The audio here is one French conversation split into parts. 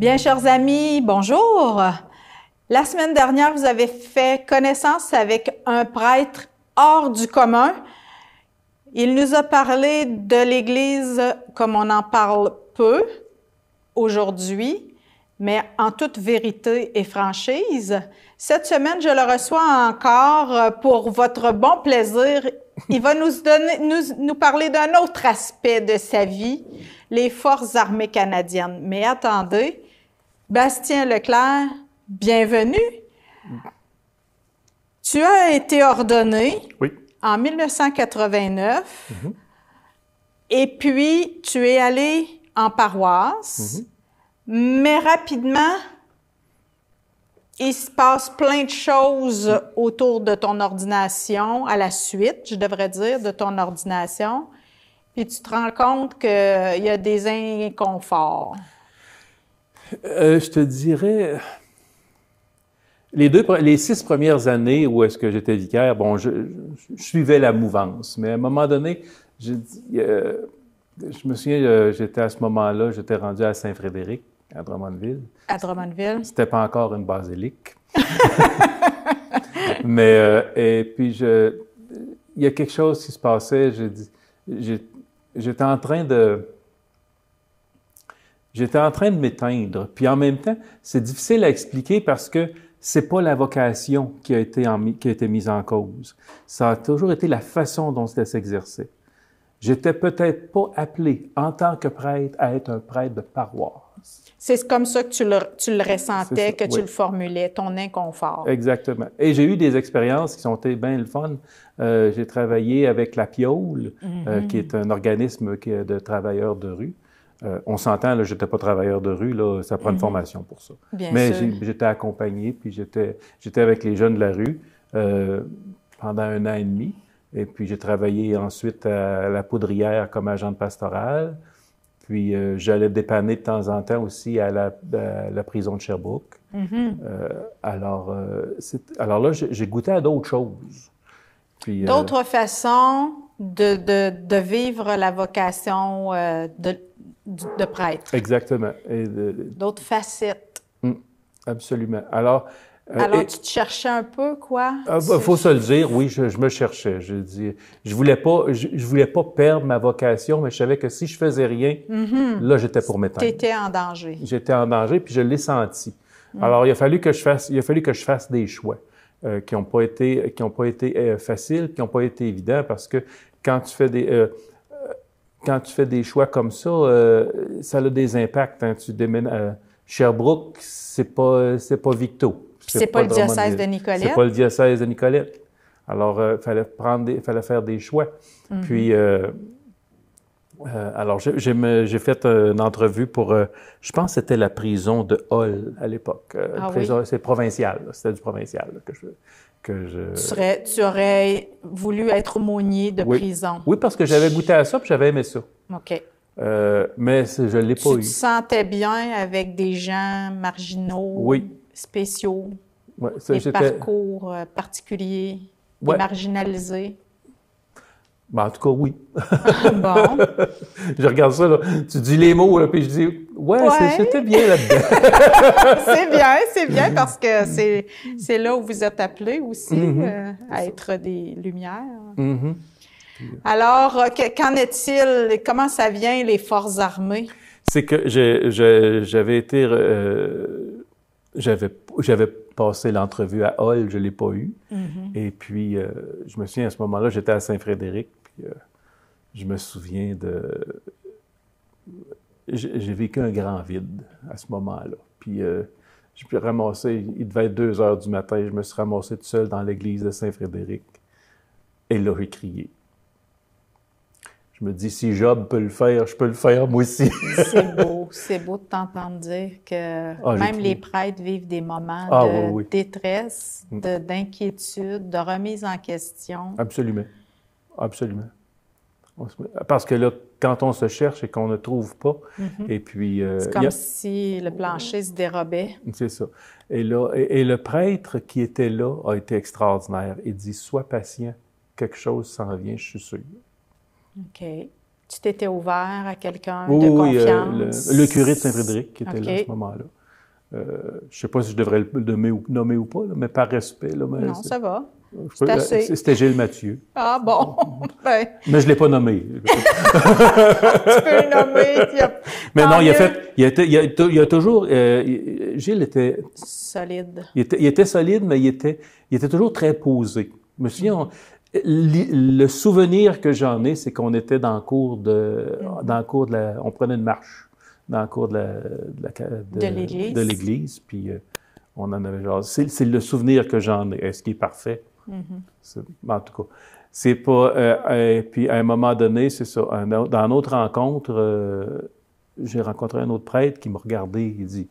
Bien, chers amis, bonjour. La semaine dernière, vous avez fait connaissance avec un prêtre hors du commun. Il nous a parlé de l'Église comme on en parle peu aujourd'hui, mais en toute vérité et franchise. Cette semaine, je le reçois encore pour votre bon plaisir. Il va nous parler d'un autre aspect de sa vie, les Forces armées canadiennes. Mais attendez, Bastien Leclerc, bienvenue. Tu as été ordonné en 1989 et puis tu es allé en paroisse, mais rapidement, il se passe plein de choses autour de ton ordination, à la suite, je devrais dire, de ton ordination, puis tu te rends compte qu'il y a des inconforts. Je te dirais, les 6 premières années où est-ce que j'étais vicaire, bon, je suivais la mouvance, mais à un moment donné, je me souviens, j'étais à ce moment-là, j'étais rendu à Saint-Frédéric, à Drummondville. À Drummondville. C'était pas encore une basilique. Mais, et puis, il y a quelque chose qui se passait, j'étais en train de m'éteindre. Puis en même temps, c'est difficile à expliquer parce que c'est pas la vocation qui a été mise en cause. Ça a toujours été la façon dont ça s'exerçait. J'étais peut-être pas appelé en tant que prêtre à être un prêtre de paroisse. C'est comme ça que tu le ressentais, que tu le formulais, ton inconfort. Exactement. Et j'ai eu des expériences qui ont été bien le fun. J'ai travaillé avec la Piole, qui est un organisme de travailleurs de rue. On s'entend, là, j'étais pas travailleur de rue, là, ça prend une formation pour ça. Mais j'étais accompagné, puis j'étais avec les jeunes de la rue pendant 1 an et demi. Et puis j'ai travaillé ensuite à la Poudrière comme agent pastoral. Puis j'allais dépanner de temps en temps aussi à la prison de Sherbrooke. Alors là, j'ai goûté à d'autres choses. D'autres façons de vivre la vocation de prêtre. Exactement. D'autres facettes. Absolument. Alors, tu te cherchais un peu, quoi? Faut se le dire, oui, je me cherchais. Je voulais pas perdre ma vocation, mais je savais que si je faisais rien, là, j'étais pour m'éteindre. Tu étais en danger. J'étais en danger, puis je l'ai senti. Alors, il a fallu que je fasse des choix qui n'ont pas été faciles, qui n'ont pas été évidents, parce que quand tu fais des choix comme ça, ça a des impacts. Hein. Tu déménages Sherbrooke, c'est pas Victo. C'est pas le diocèse de Nicolette? C'est pas le diocèse de Nicolette. Alors, fallait faire des choix. Puis, alors, j'ai fait une entrevue pour, je pense que c'était la prison de Hull à l'époque. C'est provincial, c'était du provincial que je... Tu aurais voulu être aumônier de prison? Oui, parce que j'avais goûté à ça puis j'avais aimé ça. OK. Mais je l'ai pas eu. Tu te sentais bien avec des gens marginaux, spéciaux, des parcours particuliers, des marginalisés? Ben, en tout cas, oui. Bon. Je regarde ça, là. Tu dis les mots, là, puis je dis, c'était bien là-dedans. c'est bien parce que c'est là où vous êtes appelés aussi à être des lumières. Alors, qu'en est-il? Comment ça vient, les Forces armées? C'est que j'avais passé l'entrevue à Hull, je l'ai pas eu. Et puis, je me souviens, à ce moment-là, j'étais à Saint-Frédéric, puis je me souviens j'ai vécu un grand vide à ce moment-là. Puis, je me suis ramassé, il devait être 2 heures du matin, je me suis ramassé tout seul dans l'église de Saint-Frédéric. Et là, j'ai crié. Je me dis, si Job peut le faire, je peux le faire moi aussi. C'est beau de t'entendre dire que même les prêtres vivent des moments de détresse, d'inquiétude, de remise en question. Absolument. Absolument. Parce que là, quand on se cherche et qu'on ne trouve pas, et puis... c'est comme si le plancher se dérobait. C'est ça. Et là, et le prêtre qui était là a été extraordinaire. Il dit, sois patient, quelque chose s'en vient, je suis sûr. OK. Tu t'étais ouvert à quelqu'un Oui, de oui, confiance? le curé de Saint-Frédéric qui était OK. là à ce moment-là. Je ne sais pas si je devrais le nommer ou pas, là, mais par respect. Là, mais Non, ça va. je C'est peux- assez. C'était Gilles Mathieu. Ah bon, ben, Mais je ne l'ai pas nommé. tu peux le nommer. Mais Tant non, mieux. il a toujours... Gilles était... Solide. Il était solide, mais il était toujours très posé. Je me souviens, le souvenir que j'en ai, c'est qu'on était dans le cours on prenait une marche dans le cours De l'église, puis on en avait genre. C'est le souvenir que j'en ai. Est-ce qu'il est parfait? En tout cas, c'est pas. Puis à un moment donné, c'est ça. Dans une autre rencontre, j'ai rencontré un autre prêtre qui m'a regardé. Il dit,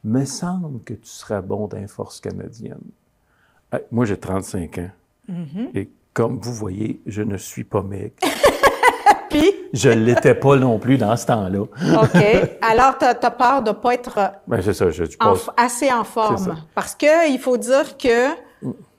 me semble que tu seras bon dans les forces canadiennes. Moi, j'ai 35 ans. Et comme vous voyez, je ne suis pas maigre. Puis? Je ne l'étais pas non plus dans ce temps-là. OK. Alors, tu as peur de ne pas être Ben, c'est ça, je pense. assez en C'est forme. ça. Parce qu'il faut dire que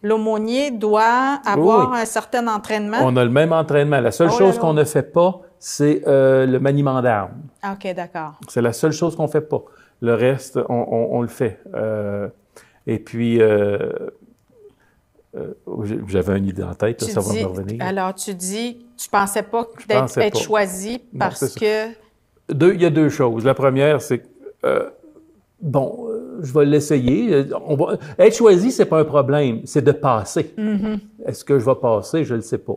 l'aumônier doit avoir Oui. un certain entraînement. On a le même entraînement. La seule Oh là chose là. qu'on ne fait pas, c'est le maniement d'armes. OK, d'accord. C'est la seule chose qu'on ne fait pas. Le reste, on le fait. Et puis, j'avais une idée en tête, là, ça va me revenir. Alors, tu pensais pas pensais être pas. choisi Non, parce c'est ça. que... Il y a deux choses. La première, c'est que, je vais l'essayer. Être choisi, c'est pas un problème, c'est de passer. Est-ce que je vais passer? Je ne le sais pas.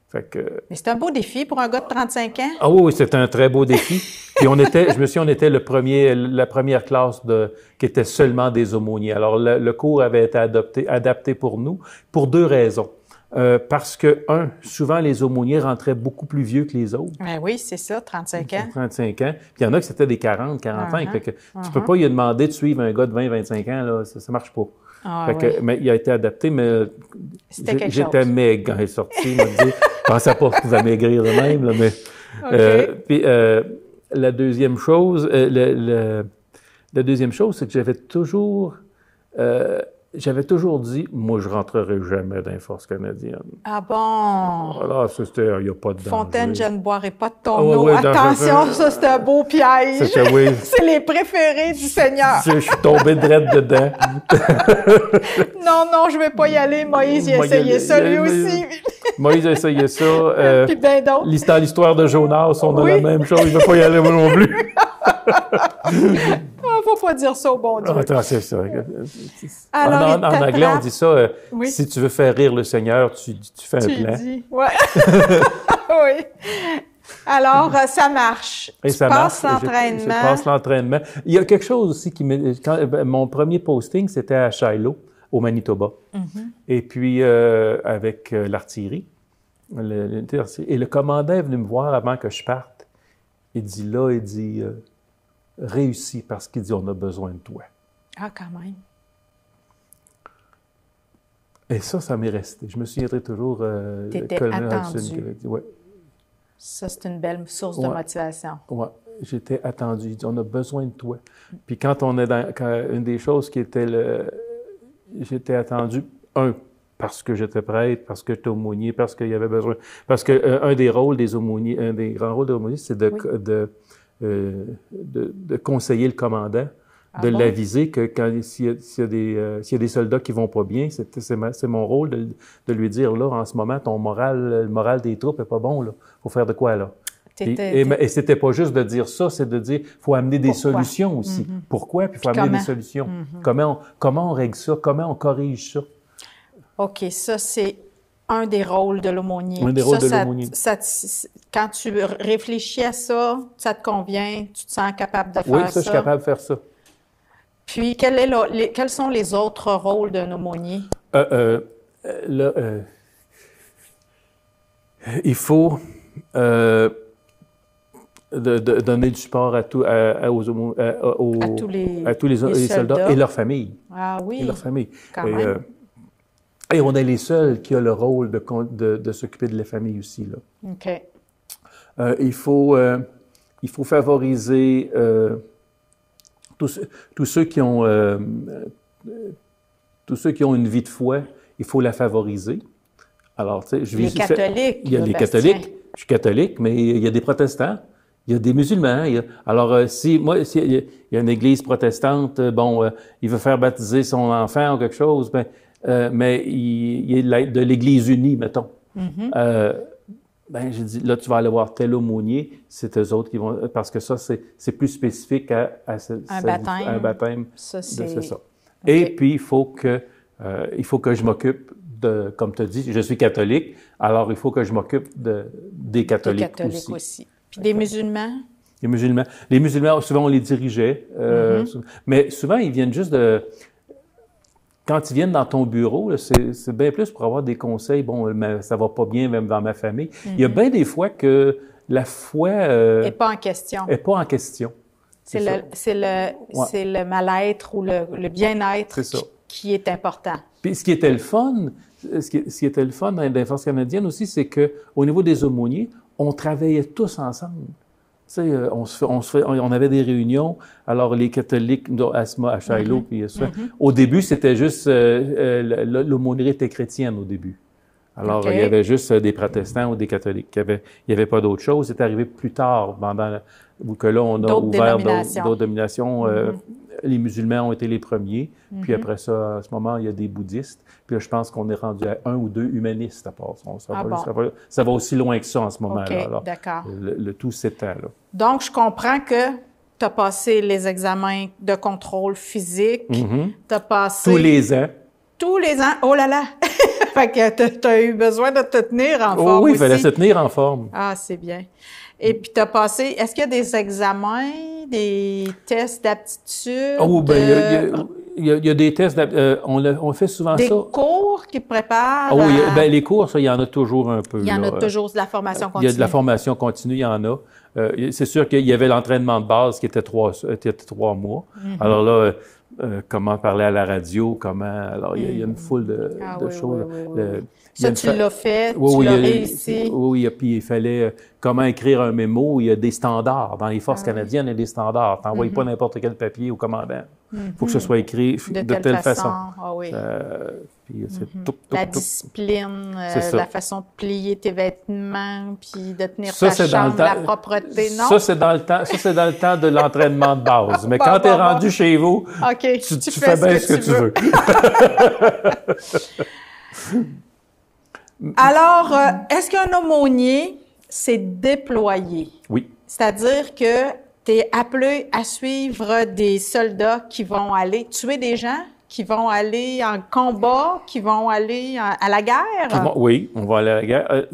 Fait que... Mais c'est un beau défi pour un gars de 35 ans. Ah oui, c'était un très beau défi. Puis on était la première classe qui était seulement des aumôniers. Alors le cours avait été adapté pour nous, pour deux raisons. Parce que, souvent les aumôniers rentraient beaucoup plus vieux que les autres. Ben oui, c'est ça, 35 ans. 35 ans. Puis il y en a qui c'était des 40, 45. Fait que tu peux pas lui demander de suivre un gars de 20, 25 ans, là, ça marche pas. Ah, Fait que, oui. mais il a été adapté, mais C'était quelque j'étais chose. maigre quand il est sorti. Il m'a dit, je pensais pas que je pouvais maigrir de même, là, mais... OK. Puis la deuxième chose, la deuxième chose, c'est que j'avais toujours dit, moi, je rentrerai jamais dans les forces canadiennes. Ah bon? Voilà, ça, c'était, il n'y a pas de danger. Fontaine, je ne boirai pas de ton Ah, eau. ouais, Attention, ça, c'est un beau piège. C'était, oui. C'est les préférés du Seigneur. Je suis tombé drette dedans. Non, je vais pas y aller. Moïse, il a essayé ça lui aussi. Moïse a essayé ça. Puis ben d'autres. Dans l'histoire de Jonas, on a Oui. la même chose. Il ne veut pas y aller, moi non plus. Faut pas dire ça au bon Dieu. Attends, c'est ça. Alors, En anglais, on dit ça, Oui. si tu veux faire rire le Seigneur, tu fais un Tu plan. dis, ouais. Oui. Alors, ça marche. Et tu ça passes marche. l'entraînement. Je passe l'entraînement. Il y a quelque chose aussi mon premier posting, c'était à Shiloh, au Manitoba. Et puis, avec l'artillerie. Et le commandant est venu me voir avant que je parte. Il dit, réussis parce qu'il dit, on a besoin de toi. Ah, quand même. Et ça m'est resté. Je me souviendrai toujours. T'étais Colonel attendu. Hudson qui avait dit, ouais. Ça, c'est une belle source de motivation. Oui, j'étais attendu. Il dit, on a besoin de toi. Puis quand on est une des choses qui était j'étais attendu, parce que j'étais prêtre, parce que j'étais aumônier, parce qu'il y avait besoin. Parce que un des rôles des aumôniers, un des grands rôles des aumôniers, c'est de conseiller le commandant, de l'aviser que s'il y a des soldats qui vont pas bien, c'est mon rôle de lui dire, là, en ce moment, le moral des troupes est pas bon, là. Faut faire de quoi, là? Et c'était pas juste de dire ça, c'est de dire, faut amener des solutions aussi. Pourquoi? Puis il faut amener des solutions. Comment on règle ça? Comment on corrige ça? OK, ça, c'est un des rôles de l'aumônier. Un des rôles de l'aumônier. Quand tu réfléchis à ça, ça te convient, tu te sens capable de faire ça? Oui, ça, je suis capable de faire ça. Puis, quels sont les autres rôles d'un aumônier? Il faut donner du support à tous les soldats et leurs familles. Ah oui, et leurs familles. quand même. Et on est les seuls qui ont le rôle de s'occuper de la famille aussi, là. OK. Il faut favoriser tous ceux qui ont une vie de foi, il faut la favoriser. Alors, tu sais, Les catholiques. Il y a les Bastien. catholiques, je suis catholique, mais il y a des protestants, il y a des musulmans. Alors, s'il y a une église protestante, il veut faire baptiser son enfant ou quelque chose, mais il est de l'Église unie, mettons. J'ai dit, là, tu vas aller voir tel aumônier, c'est eux autres qui vont... Parce que ça, c'est plus spécifique à un baptême. Ça, c'est ça. Okay. Et puis, il faut que je m'occupe de... Comme tu as dit, je suis catholique, alors il faut que je m'occupe des catholiques aussi. Puis des musulmans? Les musulmans, souvent, on les dirigeait. Mais souvent, ils viennent juste de... Quand ils viennent dans ton bureau, là, c'est bien plus pour avoir des conseils. Bon, ça va pas bien, même dans ma famille. Il y a bien des fois que la foi... n'est pas en question. N'est pas en question. C'est le mal-être ou le bien-être qui est important. Puis ce qui était le fun dans les forces canadiennes aussi, c'est qu'au niveau des aumôniers, on travaillait tous ensemble. Tu sais, on avait des réunions. Alors, les catholiques, à Shiloh, puis ça. Au début, c'était juste... l'aumônerie était chrétienne au début. Alors, il y avait juste des protestants ou des catholiques. Il n'y avait pas d'autre chose. C'est arrivé plus tard, où que là, on a ouvert d'autres dénominations. Les musulmans ont été les premiers. Puis après ça, à ce moment, il y a des bouddhistes. Puis là, je pense qu'on est rendu à 1 ou 2 humanistes à part ça. Ça va aussi loin que ça en ce moment-là. OK, d'accord. Le tout s'étend, là. Donc, je comprends que tu as passé les examens de contrôle physique. Tu as passé... Tous les ans. Tous les ans? Oh là là! Fait que tu as eu besoin de te tenir en forme. Oui, il aussi. fallait se tenir en forme. Ah, c'est bien. Et puis, tu as passé... Est-ce qu'il y a des examens, des tests d'aptitude? Oh, il y a des tests. On fait souvent ça. Des cours qui préparent? Oh, les cours, ça, il y en a toujours un peu. Il y en a toujours de la formation continue. Il y a de la formation continue, il y en a. C'est sûr qu'il y avait l'entraînement de base qui était 3 mois. Alors là, comment parler à la radio, Alors, il y a une foule de choses. Ça, tu l'as fait, tu l'as réussi. Oui, puis il fallait comment écrire un mémo. Il y a des standards. Dans les forces canadiennes, il y a des standards. Tu n'envoies pas n'importe quel papier au commandant. Il faut que ce soit écrit de telle façon. Ah oui. Puis la discipline, la façon de plier tes vêtements, puis de tenir ça, ta chambre, la propreté, non? Ça, c'est dans le temps de l'entraînement de base. Mais quand tu es rendu chez vous, tu fais bien ce que tu veux. Alors, est-ce qu'un aumônier s'est déployé? Oui. C'est-à-dire que tu es appelé à suivre des soldats qui vont aller tuer des gens, qui vont aller en combat, qui vont aller à la guerre? Oui, on va aller à la guerre.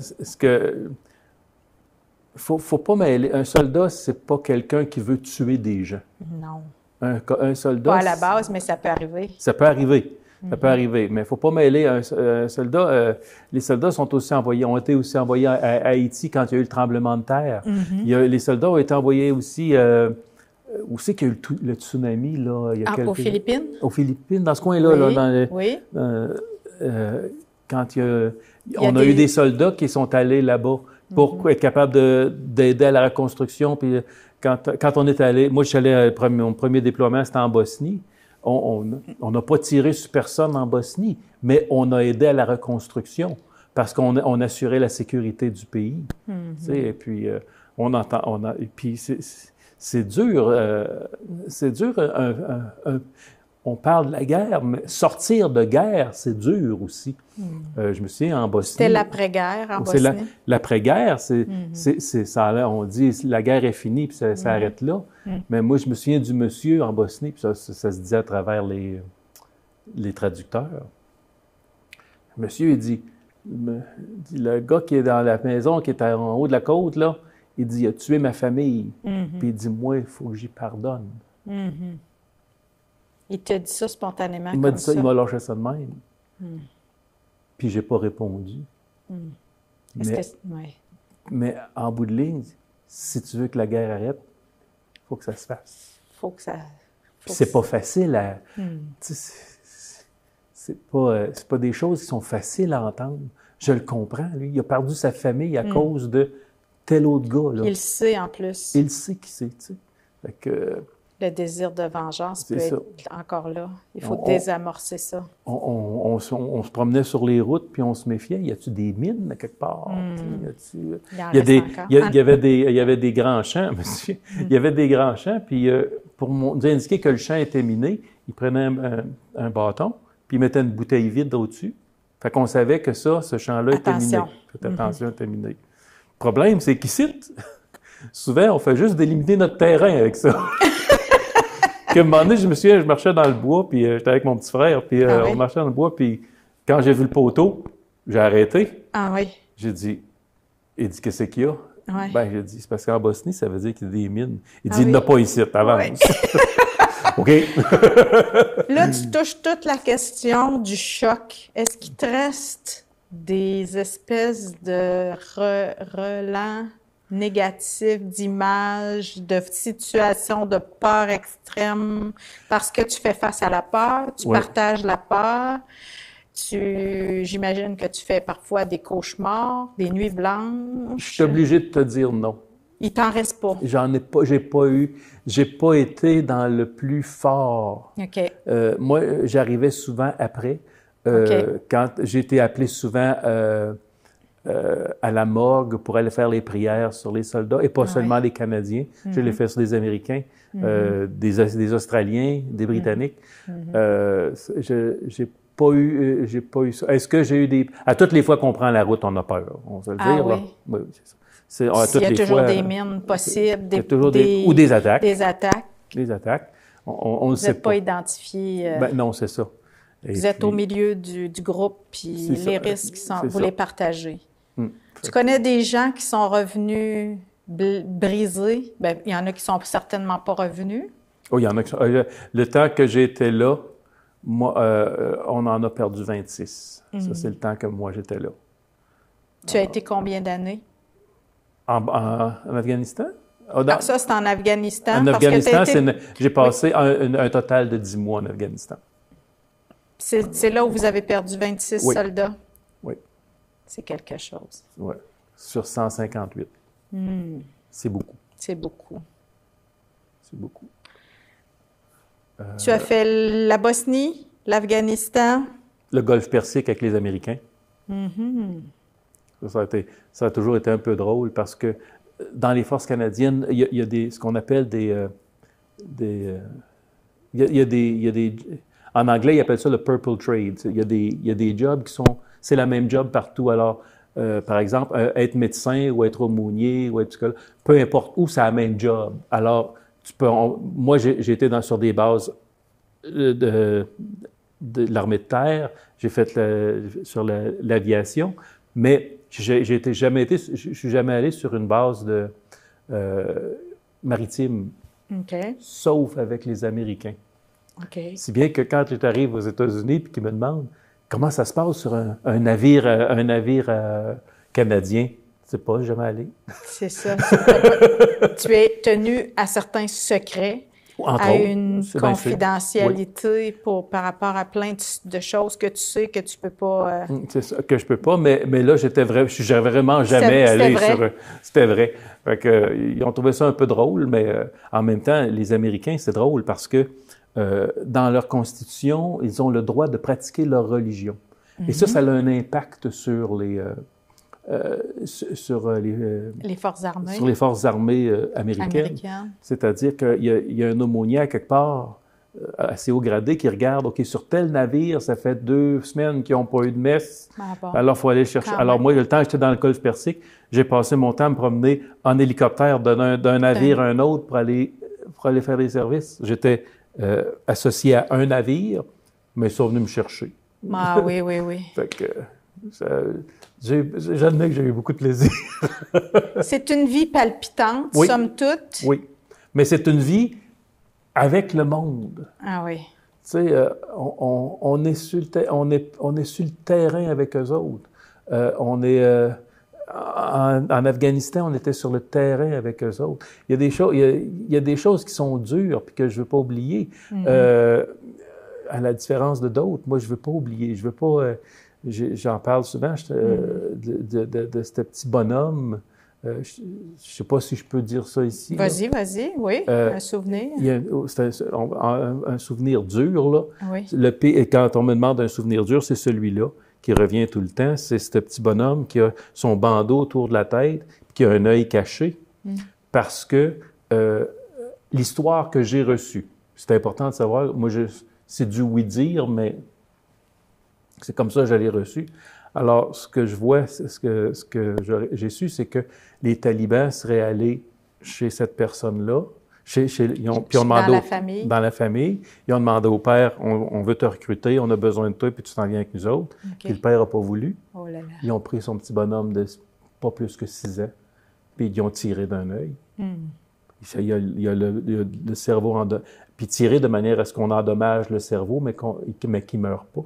Faut pas mêler. Un soldat, c'est pas quelqu'un qui veut tuer des gens. Non. Un soldat... Pas à la base, mais ça peut arriver. Ça peut arriver. Ça peut arriver, mais il ne faut pas mêler un soldat. Les soldats ont été aussi envoyés à Haïti quand il y a eu le tremblement de terre. Les soldats ont été envoyés aussi... où c'est qu'il y a eu le tsunami, là? Aux Philippines? Aux Philippines, dans ce coin-là. Oui, quand on a eu des soldats qui sont allés là-bas pour être capables d'aider à la reconstruction. Puis quand on est allé... Moi, je suis allé... Mon premier déploiement, c'était en Bosnie. On n'a pas tiré sur personne en Bosnie, mais on a aidé à la reconstruction parce qu'on assurait la sécurité du pays. Tu sais, et puis, puis c'est dur. On parle de la guerre, mais sortir de guerre, c'est dur aussi. Je me souviens, en Bosnie... C'était l'après-guerre en Bosnie? L'après-guerre, on dit la guerre est finie, puis ça arrête là. Mais moi, je me souviens du monsieur en Bosnie, puis ça se disait à travers les traducteurs. Le monsieur, il dit, le gars qui est dans la maison, qui est en haut de la côte, là, il dit, il a tué ma famille. Puis il dit, moi, il faut que j'y pardonne. Il t'a dit ça spontanément il m'a dit ça, il m'a lâché ça de même. Puis j'ai pas répondu. Mais en bout de ligne, si tu veux que la guerre arrête, il faut que ça se fasse. C'est pas facile à... C'est pas des choses qui sont faciles à entendre. Je le comprends, lui. Il a perdu sa famille à cause de tel autre gars. Là. Il le sait en plus. Il sait qui c'est, tu sais. Fait que... Le désir de vengeance peut C'est ça. être encore là. Il faut désamorcer ça. On se promenait sur les routes, puis on se méfiait. Y a-tu des mines à quelque part? Il y avait des grands champs, monsieur. Il y avait des grands champs, puis pour nous indiquer que le champ était miné, ils prenaient un bâton, puis ils mettaient une bouteille vide au-dessus. Fait qu'on savait que ce champ-là était miné. Faites attention, était miné. Le problème, c'est qu'ici, souvent, on fait juste délimiter notre terrain avec ça. Qu'à un moment donné, je me souviens, je marchais dans le bois, puis j'étais avec mon petit frère, puis on marchait dans le bois, puis quand j'ai vu le poteau, j'ai arrêté. Ah oui. J'ai dit, il dit, qu'est-ce qu'il y a? Oui. Ben, j'ai dit, c'est parce qu'en Bosnie, ça veut dire qu'il y a des mines. Il dit, il n'y en a pas ici, avance. OK. Là, tu touches toute la question du choc. Est-ce qu'il te reste des espèces de relents négatifs, d'images, de situations de peur extrême parce que tu fais face à la peur, tu partages la peur, j'imagine que tu fais parfois des cauchemars, des nuits blanches. Je suis obligé de te dire non. Il t'en reste pas. J'en ai pas, j'ai pas été dans le plus fort. OK. Moi, j'arrivais souvent après. Quand j'ai été appelé souvent à la morgue pour aller faire les prières sur les soldats, et pas seulement les Canadiens. Je l'ai fait sur des Américains, des Australiens, des Britanniques. J'ai pas eu ça. Est-ce que j'ai eu des... À toutes les fois qu'on prend la route, on a peur. On va le dire, là. Oui, c'est ça. Il y a toujours des mines possibles, ou des attaques. Des attaques. Des attaques. On ne sait pas. Vous n'êtes pas identifié. Non, c'est ça. Vous êtes au milieu du groupe, puis les risques, vous les partagez. Tu connais des gens qui sont revenus brisés? Bien, il y en a qui ne sont certainement pas revenus. Oui, il y en a qui sont... le temps que j'étais là, moi, on en a perdu 26. Ça, c'est le temps que moi, j'étais là. Tu as été combien d'années? En Afghanistan? Ça, c'est en Afghanistan? En Afghanistan, j'ai passé un total de 10 mois en Afghanistan. C'est là où vous avez perdu 26 soldats? Oui. C'est quelque chose. Oui. Sur 158. C'est beaucoup. C'est beaucoup. C'est beaucoup. Tu as fait la Bosnie, l'Afghanistan? Le Golfe Persique avec les Américains. Ça a toujours été un peu drôle parce que dans les forces canadiennes, il y a ce qu'on appelle en anglais, ils appellent ça le purple trade. Il y a des jobs c'est la même job partout. Alors, par exemple, être médecin ou être aumônier ou être psychologue, peu importe où, c'est la même job. Alors, moi, j'ai été sur des bases de l'armée de terre, j'ai fait sur l'aviation, mais je suis jamais allé sur une base maritime, sauf avec les Américains. Si bien que quand j'arrive aux États-Unis et qu'ils me demandent comment ça se passe sur un navire canadien, je ne sais pas, jamais allé. C'est ça. Tu es tenu à certains secrets, à une confidentialité par rapport à plein de choses que tu sais que tu ne peux pas... C'est ça, que je ne peux pas, mais là, je suis vraiment jamais allé sur... C'était vrai. Fait que, ils ont trouvé ça un peu drôle, mais en même temps, les Américains, c'est drôle parce que dans leur constitution, ils ont le droit de pratiquer leur religion. Et ça a un impact sur les forces armées. Sur les forces armées américaines. C'est-à-dire qu'il y a un aumônier quelque part, assez haut gradé, qui regarde, OK, sur tel navire, ça fait 2 semaines qu'ils n'ont pas eu de messe, alors il faut aller chercher. Alors moi, le temps que j'étais dans le Golfe Persique, j'ai passé mon temps à me promener en hélicoptère d'un navire à un autre pour aller faire des services. J'étais associé à un navire, mais ils sont venus me chercher. Ah oui, oui, oui. Fait que j'admets que j'ai eu beaucoup de plaisir. C'est une vie palpitante, somme toute. Oui, mais c'est une vie avec le monde. Ah oui. Tu sais, on est sur le terrain avec eux autres. En Afghanistan, on était sur le terrain avec eux autres. Il y a des choses qui sont dures puis que je ne veux pas oublier. À la différence de d'autres, moi, je ne veux pas oublier. Je veux pas... j'en parle souvent de ce petit bonhomme je ne sais pas si je peux dire ça ici. Vas-y, oui, un souvenir. C'est un souvenir dur, là. Oui. Quand on me demande un souvenir dur, c'est celui-là qui revient tout le temps. C'est ce petit bonhomme qui a son bandeau autour de la tête, qui a un œil caché, parce que l'histoire que j'ai reçue, c'est important de savoir, moi, c'est du oui-dire, mais c'est comme ça que je l'ai reçu. Alors, ce que je vois, ce que j'ai su, c'est que les talibans seraient allés chez cette personne-là, ils ont demandé dans la famille. Ils ont demandé au père, on veut te recruter, on a besoin de toi, puis tu t'en viens avec nous autres. Okay. Puis le père n'a pas voulu. Oh là là. Ils ont pris son petit bonhomme de pas plus que 6 ans, puis ils ont tiré d'un œil. Il y a le cerveau puis tiré de manière à ce qu'on endommage le cerveau, mais qu'il ne meure pas.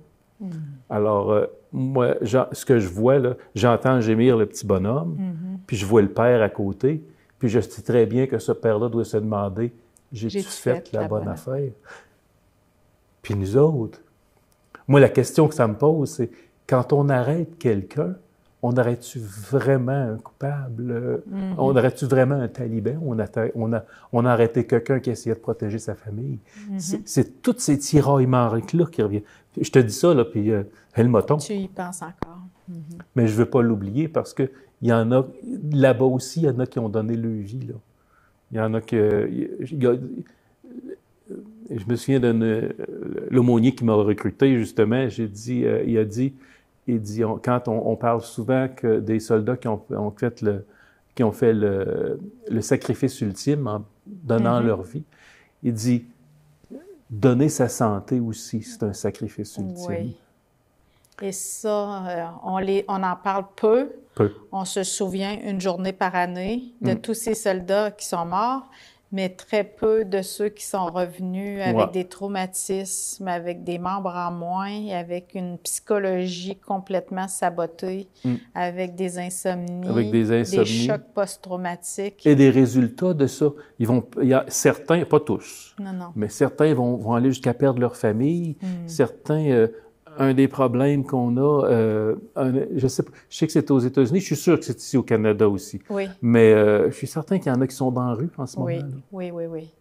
Alors, moi, ce que je vois, là, j'entends gémir le petit bonhomme, puis je vois le père à côté, puis je sais très bien que ce père-là doit se demander, j'ai-tu fait la bonne affaire? Puis nous autres, moi, la question que ça me pose, c'est quand on arrête quelqu'un, on arrête-tu vraiment un coupable? On arrête-tu vraiment un taliban? On a arrêté quelqu'un qui essayait de protéger sa famille. C'est tous ces tiraillements-là qui reviennent. Je te dis ça, là, puis elle m'a tombé. Tu y penses encore. Mais je ne veux pas l'oublier parce qu'il y en a, là-bas aussi, il y en a qui ont donné leur vie, là. Il y en a je me souviens l'aumônier qui m'a recruté, justement, il a dit, quand on parle souvent que des soldats qui ont fait le sacrifice ultime en donnant leur vie, il dit, donner sa santé aussi, c'est un sacrifice ultime. Oui. Et ça, on en parle peu. On se souvient une journée par année de tous ces soldats qui sont morts, mais très peu de ceux qui sont revenus avec des traumatismes, avec des membres en moins, avec une psychologie complètement sabotée, avec des insomnies, des chocs post-traumatiques. Et des résultats de ça. Il y a certains, pas tous, mais certains vont aller jusqu'à perdre leur famille. Certains, un des problèmes qu'on a, je sais que c'est aux États-Unis, je suis sûr que c'est ici au Canada aussi. Oui. Mais je suis certain qu'il y en a qui sont dans la rue en ce moment-là. Oui.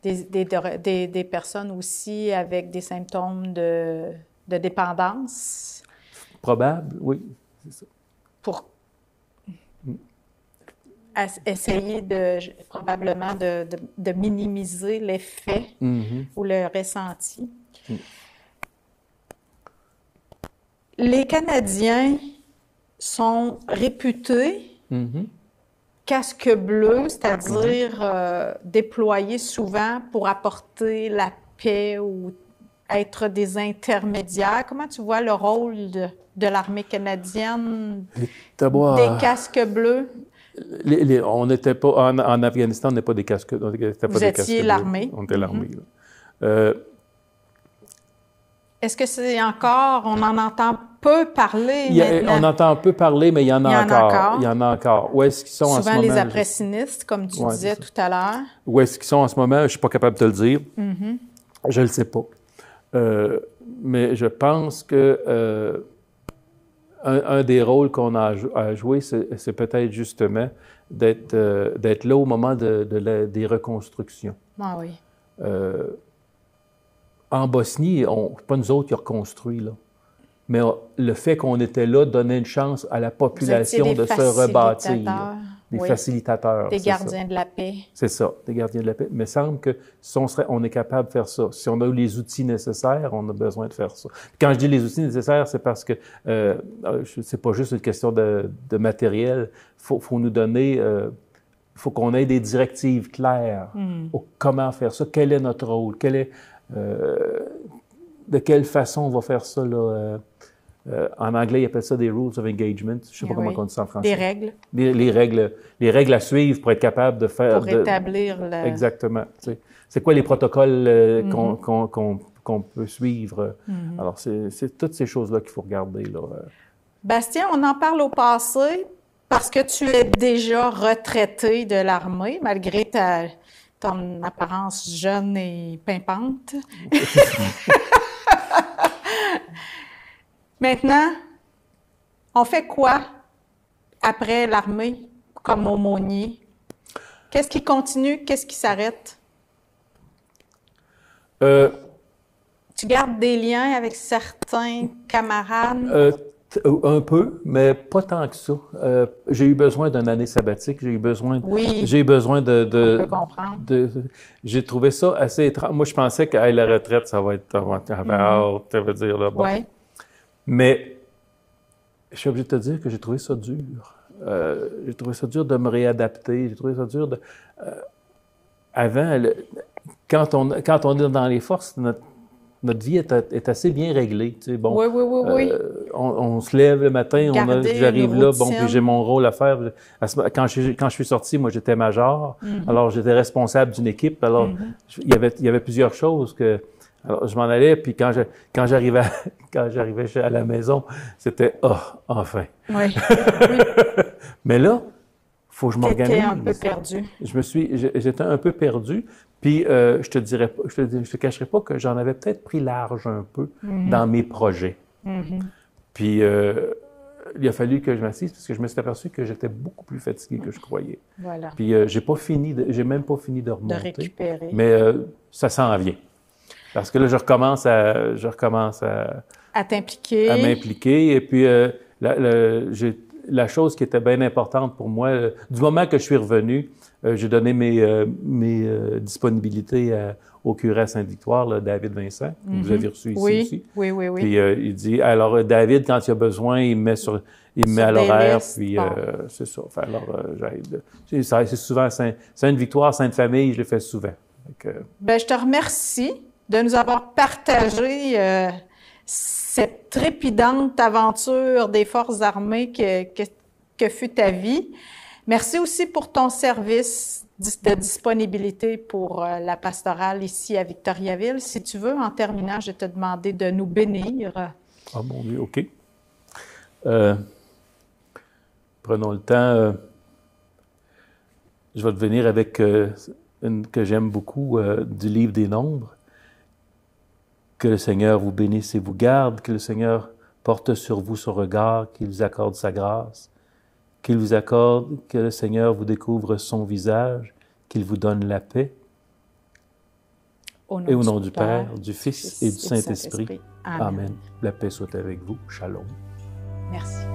Des personnes aussi avec des symptômes de dépendance. Probable, oui, c'est ça. Pour essayer probablement de minimiser l'effet ou le ressenti. Les Canadiens sont réputés casque bleu, c'est-à-dire déployés souvent pour apporter la paix ou être des intermédiaires. Comment tu vois le rôle de l'armée canadienne, des casques bleus? On n'était pas en Afghanistan, on n'était pas des casques. Vous étiez l'armée. On était l'armée. Est-ce que c'est encore, on en entend peu parler maintenant? On entend peu parler, mais il y en a encore. Il y en a encore. Où est-ce qu'ils sont en ce moment? Souvent les après-sinistes, comme tu disais tout à l'heure. Où est-ce qu'ils sont en ce moment? Je ne suis pas capable de te le dire. Je ne le sais pas. Mais je pense que un des rôles qu'on a à jouer, c'est peut-être justement d'être là au moment des reconstructions. Ah oui. En Bosnie, c'est pas nous autres qui avons reconstruit, là. Mais le fait qu'on était là donnait une chance à la population de se rebâtir. Des facilitateurs. Des gardiens de la paix. C'est ça, des gardiens de la paix. Mais il semble que si on est capable de faire ça, si on a eu les outils nécessaires, on a besoin de faire ça. Quand je dis les outils nécessaires, c'est parce que c'est pas juste une question de matériel. Faut nous donner... faut qu'on ait des directives claires. Comment faire ça? Quel est notre rôle? De quelle façon on va faire ça, là? En anglais, ils appellent ça des rules of engagement. Je ne sais pas comment on dit ça en français. Des règles. Les règles à suivre pour être capable de faire... Pour établir la... Exactement. C'est quoi les protocoles qu'on peut suivre? Alors, c'est toutes ces choses-là qu'il faut regarder, là. Bastien, on en parle au passé parce que tu es déjà retraité de l'armée, malgré ton apparence jeune et pimpante. Maintenant, on fait quoi après l'armée? comme aumônier? Qu'est-ce qui continue? Qu'est-ce qui s'arrête? Tu gardes des liens avec certains camarades? Un peu, mais pas tant que ça. J'ai eu besoin d'une année sabbatique. J'ai eu besoin. Oui. J'ai eu besoin On peut comprendre. j'ai trouvé ça assez étrange. Moi, je pensais que la retraite, ça va être. Ça veut dire là. Bon. Oui. Mais je suis obligé de te dire que j'ai trouvé ça dur. J'ai trouvé ça dur de me réadapter. J'ai trouvé ça dur de. Avant, quand on est dans les forces, notre vie est assez bien réglée. Tu sais, bon, Oui. on se lève le matin, j'arrive là, bon, puis j'ai mon rôle à faire. Quand je suis sorti, moi, j'étais major, alors j'étais responsable d'une équipe. Alors, il y avait plusieurs choses que... Alors, je m'en allais, puis quand j'arrivais à la maison, c'était « Ah, enfin! » Oui. Mais là, il faut que je m'organise. T'étais un peu perdu. J'étais un peu perdu. Puis, je te cacherai pas que j'en avais peut-être pris large un peu dans mes projets. Puis, il a fallu que je m'assise parce que je me suis aperçu que j'étais beaucoup plus fatigué que je croyais. Voilà. Puis, j'ai même pas fini de remonter. De récupérer. Mais ça s'en vient. Parce que là, je recommence à t'impliquer. À m'impliquer. Et puis, la chose qui était bien importante pour moi, du moment que je suis revenu, j'ai donné mes disponibilités au curé à Sainte-Victoire, là, David Vincent, que vous avez reçu ici aussi. Oui. Puis il dit, alors David, quand il a besoin, il me met à l'horaire, puis c'est ça. Enfin, alors, j'aide. C'est souvent Sainte-Victoire, Sainte-Famille, je le fais souvent. Bien, je te remercie de nous avoir partagé cette trépidante aventure des Forces armées que fut ta vie. Merci aussi pour ton service de disponibilité pour la pastorale ici à Victoriaville. Si tu veux, en terminant, je vais te demander de nous bénir. Ah, mon Dieu, OK. Prenons le temps. Je vais te venir avec une que j'aime beaucoup du livre des Nombres. Que le Seigneur vous bénisse et vous garde, que le Seigneur porte sur vous son regard, qu'il vous accorde sa grâce, qu'il vous accorde, que le Seigneur vous découvre son visage, qu'il vous donne la paix. Et au nom du Père, du Fils et du Saint-Esprit. Amen. La paix soit avec vous. Shalom. Merci.